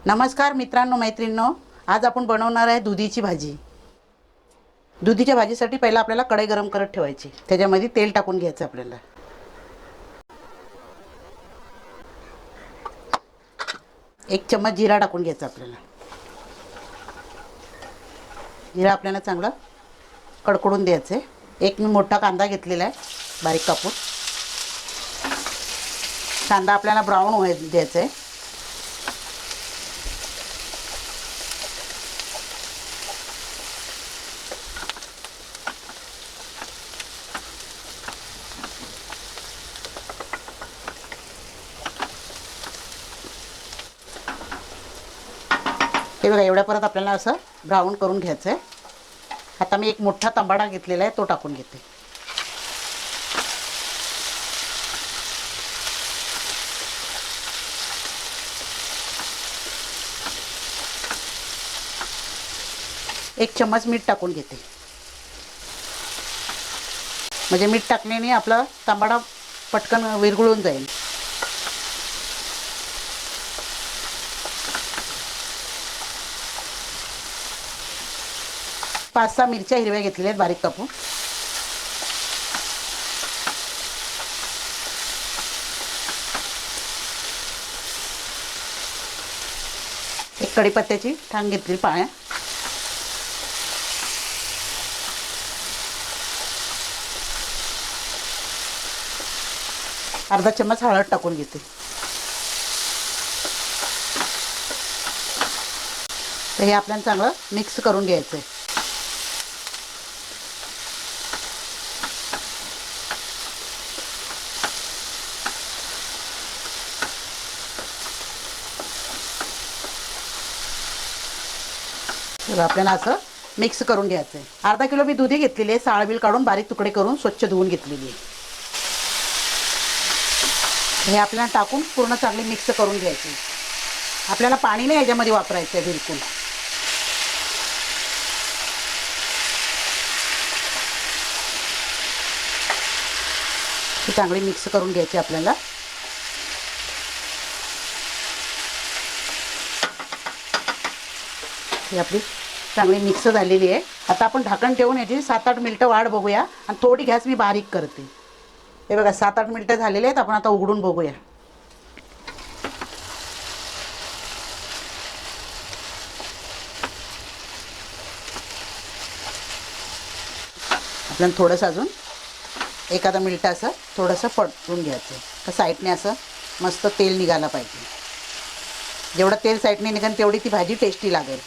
नमस्कार मित्रांनो मैत्रिणींनो, आज आपण बनवणार आहे दुधीची भाजी। दुधीच्या भाजीसाठी पहिला आपल्याला कढई गरम करत ठेवायची, त्याच्यामध्ये तेल टाकून घ्यायचं आपल्याला। एक चम्मच जिरा टाकून घ्यायचा आपल्याला। जिरा आपल्याला चांगला कडकडून द्यायचं आहे। एक मी मोठा कांदा घेतलेला आहे बारीक कापून। कांदा आपल्याला ब्राऊन व्हायला द्यायचा आहे। हे बघा, एवढ्या परत आपल्याला असं ब्राऊन करून घ्यायचं आहे। आता मी एक मोठा तंबाडा घेतलेला आहे, तो टाकून घेते। एक चम्मच मीठ टाकून घेते, म्हणजे मीठ टाकल्याने आपला तंबाडा पटकन विरघळून जाईल। पाच सहा मिरच्या हिरव्या घेतलेल्या आहेत बारीक कापून। एक कढीपत्त्याची ठांग घेतली पाया। अर्धा चम्मच हळद टाकून घेते। तर हे आपल्याला चांगलं मिक्स करून घ्यायचं आहे। तर आपल्याला असं मिक्स करून घ्यायचं आहे। अर्धा किलो मी दुधी घेतलेली आहे, साळबील काढून बारीक तुकडे करून स्वच्छ धुवून घेतलेली आहे। हे आपल्याला टाकून पूर्ण चांगली मिक्स करून घ्यायची। आपल्याला पाणी नाही याच्यामध्ये वापरायचं आहे बिलकुल। ही चांगली मिक्स करून घ्यायची आपल्याला। ही आपली चांगली मिक्स झालेली आहे। आता आपण ढाकण ठेवून याची 7-8 मिनिटं वाट बघूया, आणि थोडी गॅस मी बारीक करते। हे बघा 7-8 मिनिटं झालेले आहेत, आपण आता उघडून बघूया। आपल्याला थोडंसं अजून एखादा मिनिट असं थोडंसं परतून घ्यायचं, तर साईडने असं मस्त तेल निघायला पाहिजे। जेवढं तेल साईडने निघेल तेवढी ती भाजी टेस्टी लागेल।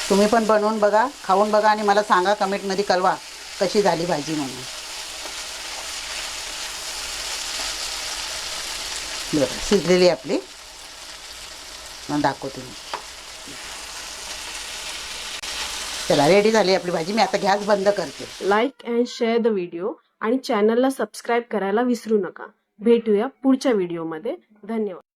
तुम्ही पण बनवून बघा, खाऊन बघा, आणि मला सांगा कमेंटमध्ये कळवा कशी झाली भाजी म्हणून। बरं, शिजलेली आपली मग दाखवते मी। चला, रेडी झाली आपली भाजी। मी आता गॅस बंद करते। Like and share the video आणि चॅनलला सबस्क्राईब करायला विसरू नका। भेटूया पुढच्या व्हिडिओमध्ये। धन्यवाद।